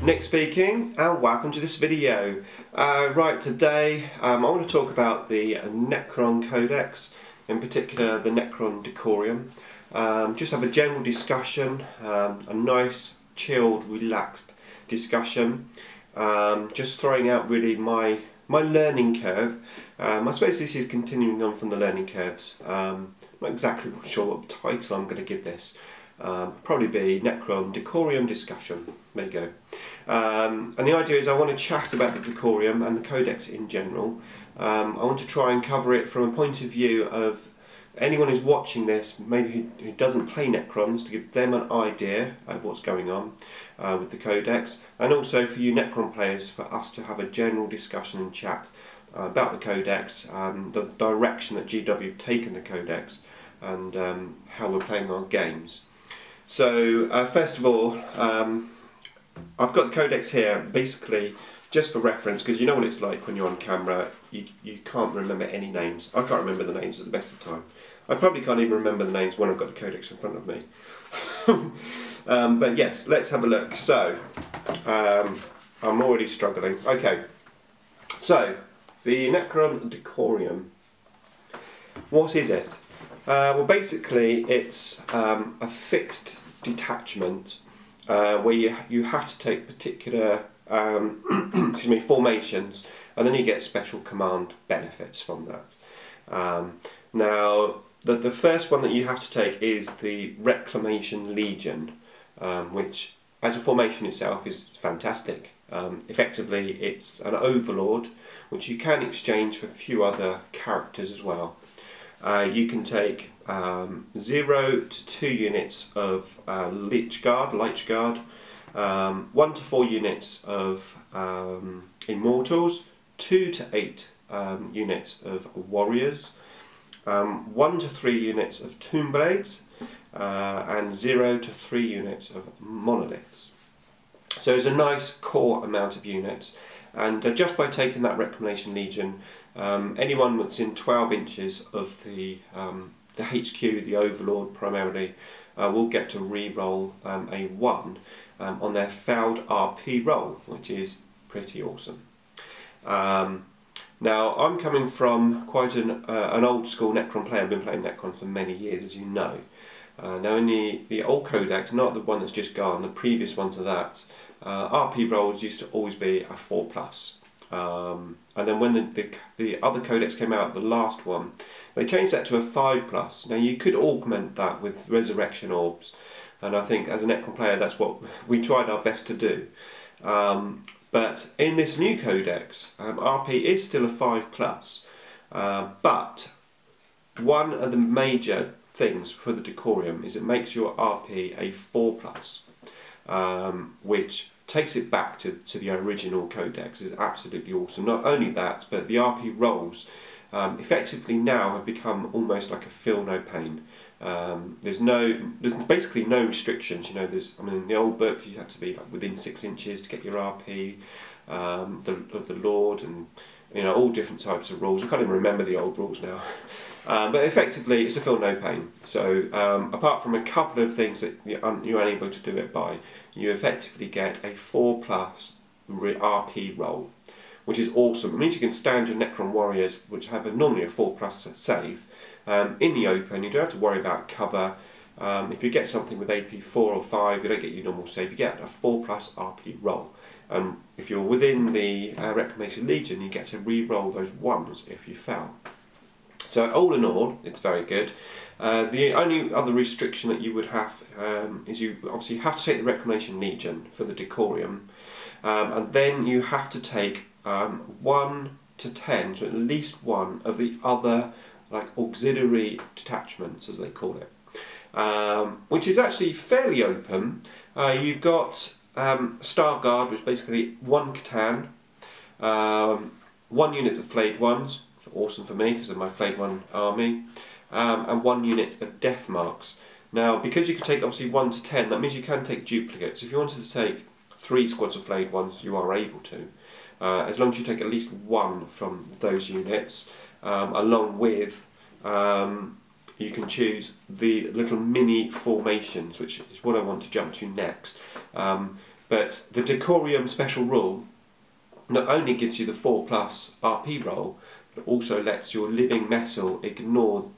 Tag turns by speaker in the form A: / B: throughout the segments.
A: Nick speaking, and welcome to this video. Right, today I want to talk about the Necron Codex, in particular the Necron Decurion. Just have a general discussion, a nice, chilled, relaxed discussion. Just throwing out really my learning curve. I suppose this is continuing on from the learning curves. I'm not exactly sure what title I'm going to give this. Probably be Necron Decurion discussion. There you go. And the idea is I want to chat about the Decurion and the Codex in general. I want to try and cover it from a point of view of anyone who's watching this, maybe who doesn't play Necrons, to give them an idea of what's going on with the Codex, and also for you Necron players, for us to have a general discussion and chat about the Codex, the direction that GW have taken the Codex, and how we're playing our games. So first of all, I've got the Codex here basically just for reference, because you know what it's like when you're on camera, you can't remember any names. I can't remember the names at the best of the time. I probably can't even remember the names when I've got the Codex in front of me. But yes, let's have a look. So, I'm already struggling. Okay, so the Necron Decurion. What is it? Well, basically it's a fixed detachment where you have to take particular excuse me, formations, and then you get special command benefits from that. Now, the first one that you have to take is the Reclamation Legion, which as a formation itself is fantastic. Effectively, it's an overlord which you can exchange for a few other characters as well. You can take 0 to 2 units of Light Guard, 1 to 4 units of Immortals, 2 to 8 units of Warriors, 1 to 3 units of Tomb Blades, and 0 to 3 units of Monoliths. So it's a nice core amount of units, and just by taking that Reclamation Legion, anyone that's in 12 inches of the HQ, the Overlord primarily, will get to re-roll a 1 on their failed RP roll, which is pretty awesome. Now, I'm coming from quite an old school Necron player. I've been playing Necron for many years, as you know. Now, in the old Codex, not the one that's just gone, the previous one to that, RP rolls used to always be a 4+. And then when the other Codex came out, the last one, they changed that to a 5+. Now, you could augment that with Resurrection Orbs, and I think as a Necron player that's what we tried our best to do. But in this new Codex, RP is still a 5+, but one of the major things for the Decurion is it makes your RP a 4+, which takes it back to the original Codex. Is absolutely awesome. Not only that, but the RP rolls effectively now have become almost like a feel no pain. There's basically no restrictions. You know, I mean, in the old book you had to be like within 6 inches to get your RP, the Lord, and you know, all different types of rules. I can't even remember the old rules now. But effectively it's a feel no pain. So apart from a couple of things that you're unable to do it by, you effectively get a 4+ RP roll, which is awesome. It means you can stand your Necron warriors, which have normally a 4+ save, in the open. You don't have to worry about cover. If you get something with AP 4 or 5, you don't get your normal save, you get a 4+ RP roll. And if you're within the Reclamation Legion, you get to re-roll those 1s if you fail. So all in all, it's very good. The only other restriction that you would have is you obviously have to take the Reclamation Legion for the Decurion, and then you have to take 1 to 10, so at least one of the other like auxiliary detachments, as they call it, which is actually fairly open. You've got Star Guard, which is basically 1 Catan, 1 unit of Flayed Ones, awesome for me because of my Flayed One army, and 1 unit of Death Marks. Now, because you can take obviously 1 to 10, that means you can take duplicates. If you wanted to take 3 squads of Flayed Ones, you are able to, as long as you take at least 1 from those units, along with you can choose the little mini formations, which is what I want to jump to next. But the Decurion special rule not only gives you the 4+ RP roll, but also lets your living metal ignore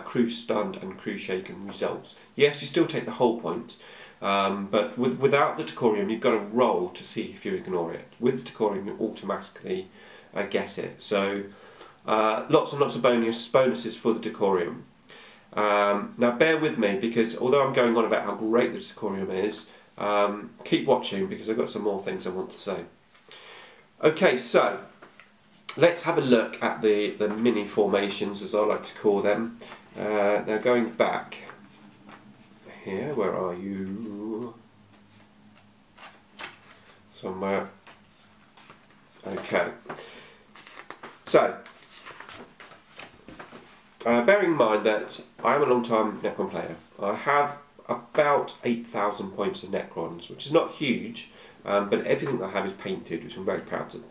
A: crew stunned and crew shaken results. Yes, you still take the whole point, but without the Decurion you've got to roll to see if you ignore it. With the Decurion you automatically guess it. So lots and lots of bonuses for the Decurion. Now bear with me, because although I'm going on about how great the Decurion is, keep watching because I've got some more things I want to say. Okay, so let's have a look at the mini formations, as I like to call them. Now going back here, where are you? Somewhere. Okay. So, bearing in mind that I am a long-time Necron player, I have about 8,000 points of Necrons, which is not huge, but everything that I have is painted, which I'm very proud of.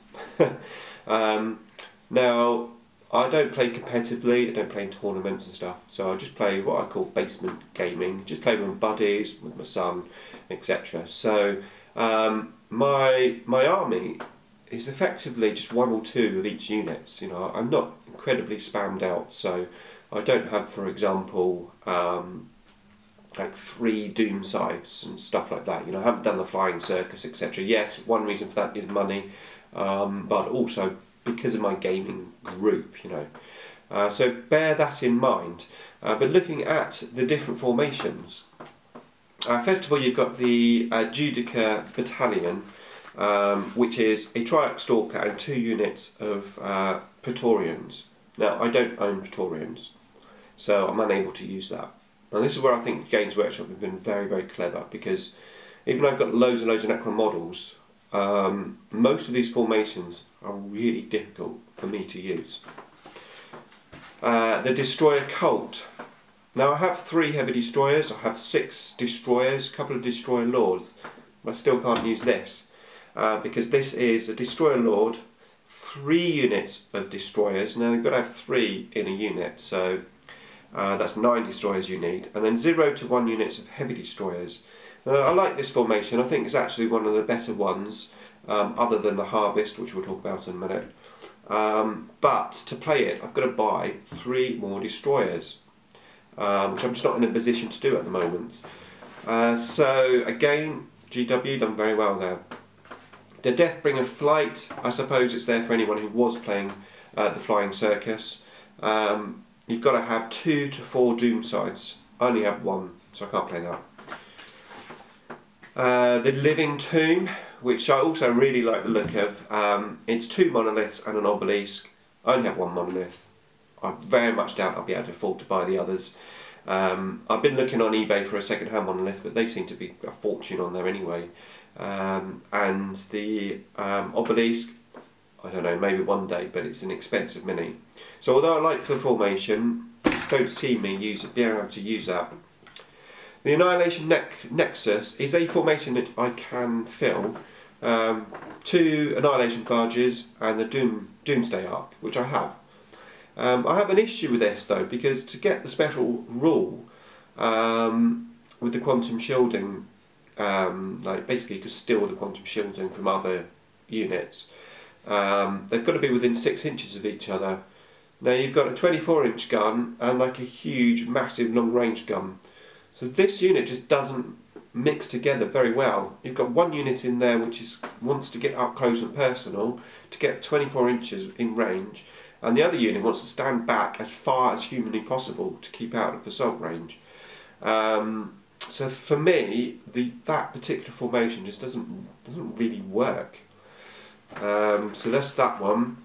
A: Now, I don't play competitively, I don't play in tournaments and stuff, so I just play what I call basement gaming, just play with my buddies, with my son, etc. So my army is effectively just 1 or 2 of each unit. You know, I'm not incredibly spammed out, so I don't have, for example, like 3 Doom Scythes and stuff like that. You know, I haven't done the Flying Circus, etc. Yes, one reason for that is money, but also because of my gaming group, you know. So bear that in mind. But looking at the different formations, first of all you've got the Judica Battalion, which is a Triarch Stalker and 2 units of Praetorians. Now I don't own Praetorians, so I'm unable to use that. And this is where I think Games Workshop have been very, very clever, because even though I've got loads and loads of Necron models, most of these formations are really difficult for me to use. The Destroyer Cult. Now I have 3 heavy destroyers, I have 6 destroyers, a couple of Destroyer Lords, but I still can't use this, because this is a Destroyer Lord, 3 units of destroyers. Now you've got to have 3 in a unit, so that's 9 destroyers you need, and then 0 to 1 units of heavy destroyers. I like this formation. I think it's actually one of the better ones, other than the Harvest, which we'll talk about in a minute. But to play it, I've got to buy 3 more destroyers, which I'm just not in a position to do at the moment. So again, GW done very well there. The Deathbringer Flight, I suppose it's there for anyone who was playing the Flying Circus. You've got to have 2 to 4 Doom Scythes. I only have 1, so I can't play that. The Living Tomb, which I also really like the look of. It's 2 monoliths and an obelisk. I only have 1 monolith. I very much doubt I'll be able to afford to buy the others. I've been looking on eBay for a second-hand monolith, but they seem to be a fortune on there anyway. And the obelisk, I don't know, maybe one day, but it's an expensive mini. So although I like the formation, you just don't see me be able to use that. The Annihilation Nexus is a formation that I can fill. 2 Annihilation Barges and the Doomsday Ark, which I have. I have an issue with this though, because to get the special rule with the quantum shielding, like basically you could steal the quantum shielding from other units, they've got to be within 6 inches of each other. Now you've got a 24-inch gun and like a huge, massive, long-range gun. So this unit just doesn't mix together very well. You've got 1 unit in there which wants to get up close and personal to get 24 inches in range, and the other unit wants to stand back as far as humanly possible to keep out of assault range. So for me, that particular formation just doesn't really work. So that's that one.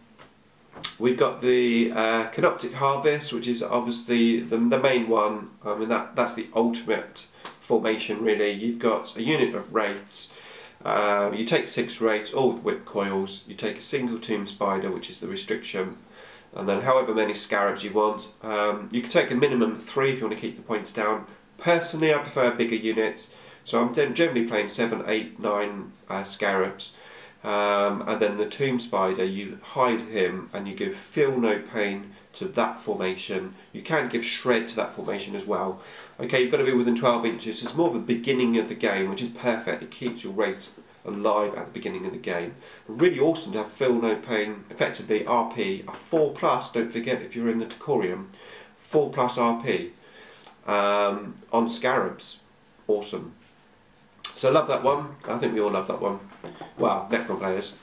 A: We've got the Canoptic Harvest, which is obviously the main one. I mean that's the ultimate formation really. You've got a unit of wraiths. You take 6 wraiths, all with whip coils. You take a single tomb spider, which is the restriction, and then however many scarabs you want. You can take a minimum of 3 if you want to keep the points down. Personally, I prefer a bigger unit, so I'm generally playing 7, 8, 9 scarabs. And then the Tomb Spider, you hide him and you give Feel No Pain to that formation. You can give Shred to that formation as well. Okay, you've got to be within 12 inches. It's more of a beginning of the game, which is perfect. It keeps your race alive at the beginning of the game. But really awesome to have Feel No Pain, effectively RP, a 4+, don't forget if you're in the Decurion, 4+ RP on Scarabs. Awesome. So I love that one. I think we all love that one. Well, Necron players.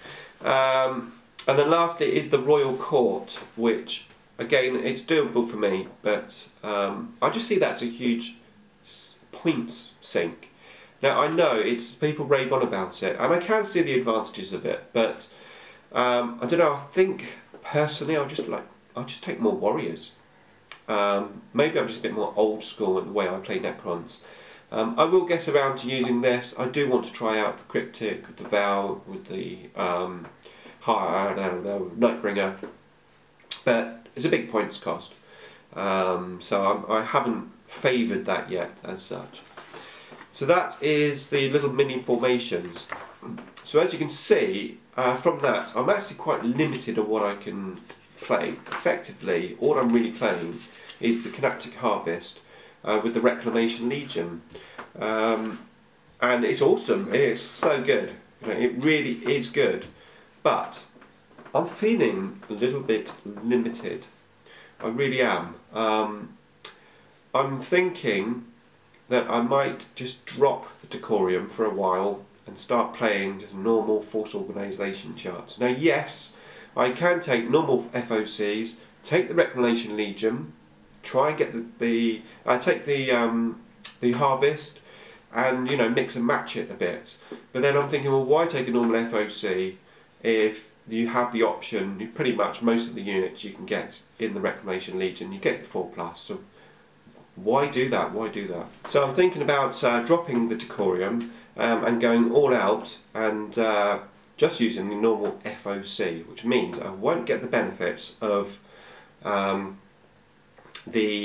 A: And then lastly is the Royal Court, which again, it's doable for me, but I just see that's a huge points sink. Now I know it's people rave on about it, and I can see the advantages of it, but I don't know. I think personally, I'll just take more warriors. Maybe I'm just a bit more old school in the way I play Necrons. I will get around to using this. I do want to try out the Cryptic, with the Vow, with the Nightbringer, but it's a big points cost. So I haven't favoured that yet as such. So that is the little mini formations. So as you can see from that, I'm actually quite limited on what I can play. Effectively, all I'm really playing is the Canaptic Harvest with the Reclamation Legion. And it's awesome, it's so good. You know, it really is good. But I'm feeling a little bit limited. I really am. I'm thinking that I might just drop the Decurion for a while and start playing just normal force organisation charts. Now yes, I can take normal FOCs, take the Reclamation Legion, try and get take the Harvest, and you know, mix and match it a bit. But then I'm thinking, well, why take a normal FOC if you have the option? You pretty much most of the units you can get in the Reclamation Legion, you get 4+. So why do that? Why do that? So I'm thinking about dropping the Decurion and going all out and just using the normal FOC, which means I won't get the benefits of the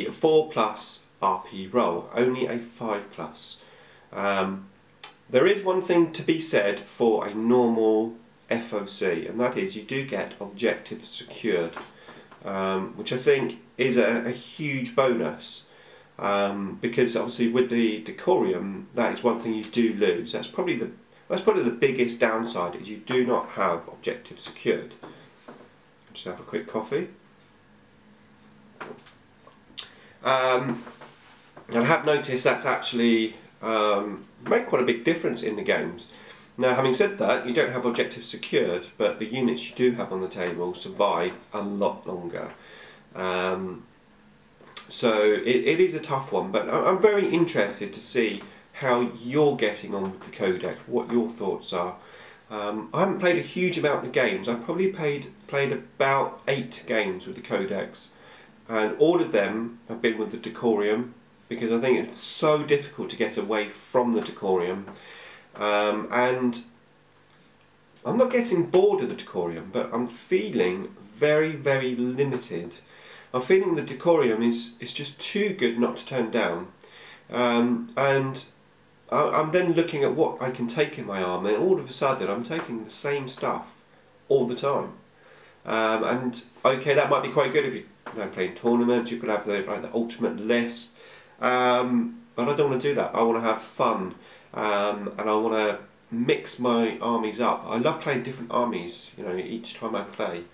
A: 4+ RP roll, only a 5+. There is one thing to be said for a normal FOC, and that is you do get objectives secured, which I think is a huge bonus. Because obviously with the Decurion, that is one thing you do lose. That's probably the biggest downside, is you do not have objectives secured. Just have a quick coffee. And I have noticed that's actually made quite a big difference in the games. Now, having said that, you don't have objectives secured, but the units you do have on the table survive a lot longer. So it is a tough one, but I'm very interested to see how you're getting on with the Codex, what your thoughts are. I haven't played a huge amount of games. I've probably played about 8 games with the Codex, and all of them have been with the Decurion, because I think it's so difficult to get away from the Decurion. And I'm not getting bored of the Decurion, but I'm feeling very, very limited. I'm feeling the Decurion is just too good not to turn down, and I'm then looking at what I can take in my army, and all of a sudden I'm taking the same stuff all the time. And okay, that might be quite good if you're playing tournaments. You could have the ultimate list, but I don't want to do that. I want to have fun, and I want to mix my armies up. I love playing different armies, you know, each time I play.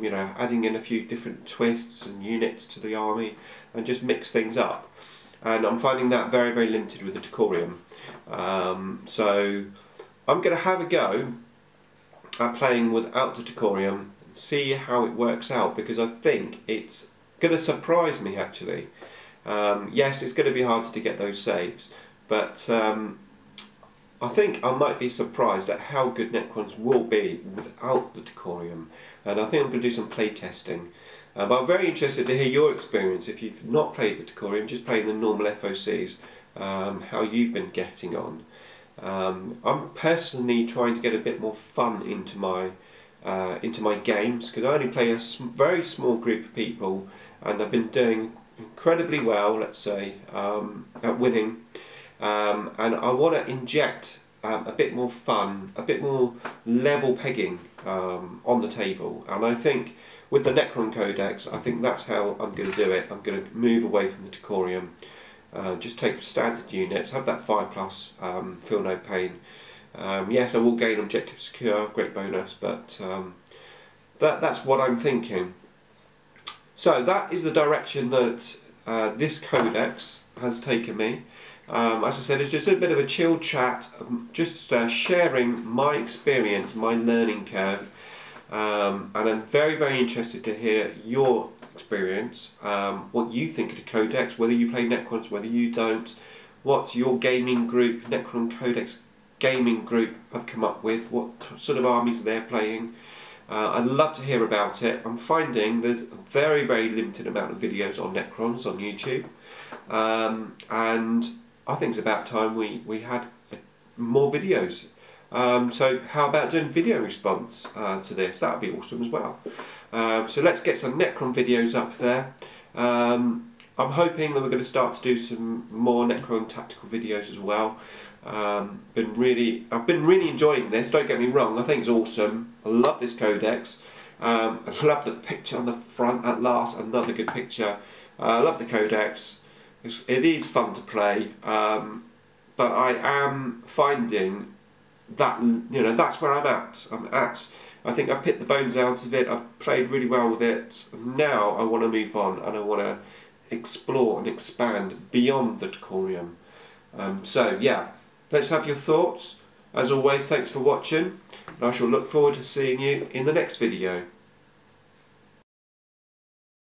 A: You know, adding in a few different twists and units to the army and just mix things up. And I'm finding that very, very limited with the Decurion. So I'm going to have a go at playing without the Decurion and see how it works out, because I think it's going to surprise me actually. Yes, it's going to be hard to get those saves, but I think I might be surprised at how good Necrons will be without the Decurion, and I think I'm going to do some play testing. But I'm very interested to hear your experience if you've not played the Decurion, just playing the normal FOCs, how you've been getting on. I'm personally trying to get a bit more fun into my games, because I only play a very small group of people, and I've been doing incredibly well, let's say, at winning. And I want to inject a bit more fun, a bit more level pegging on the table, and I think with the Necron Codex, I think that's how I'm going to do it. I'm going to move away from the Decurion, just take standard units, have that 5+, Feel No Pain, Yes, I will gain objective secure, great bonus, but that's what I'm thinking. So that is the direction that this codex has taken me. As I said, it's just a bit of a chill chat, just sharing my experience, my learning curve, and I'm very, very interested to hear your experience, what you think of the codex, whether you play Necrons, whether you don't, what's your gaming group, Necron Codex gaming group have come up with, what sort of armies they're playing. I'd love to hear about it. I'm finding there's a very, very limited amount of videos on Necrons on YouTube, and I think it's about time we had more videos. So how about doing video response to this? That would be awesome as well. So let's get some Necron videos up there. I'm hoping that we're going to start to do some more Necron tactical videos as well. I've been really enjoying this, don't get me wrong, I think it's awesome. I love this codex. I love the picture on the front at last, another good picture. I love the codex. It is fun to play, but I am finding that, you know, that's where I'm at. I think I've picked the bones out of it, I've played really well with it. Now I want to move on and I want to explore and expand beyond the Decurion. So yeah, let's have your thoughts. As always, thanks for watching, and I shall look forward to seeing you in the next video.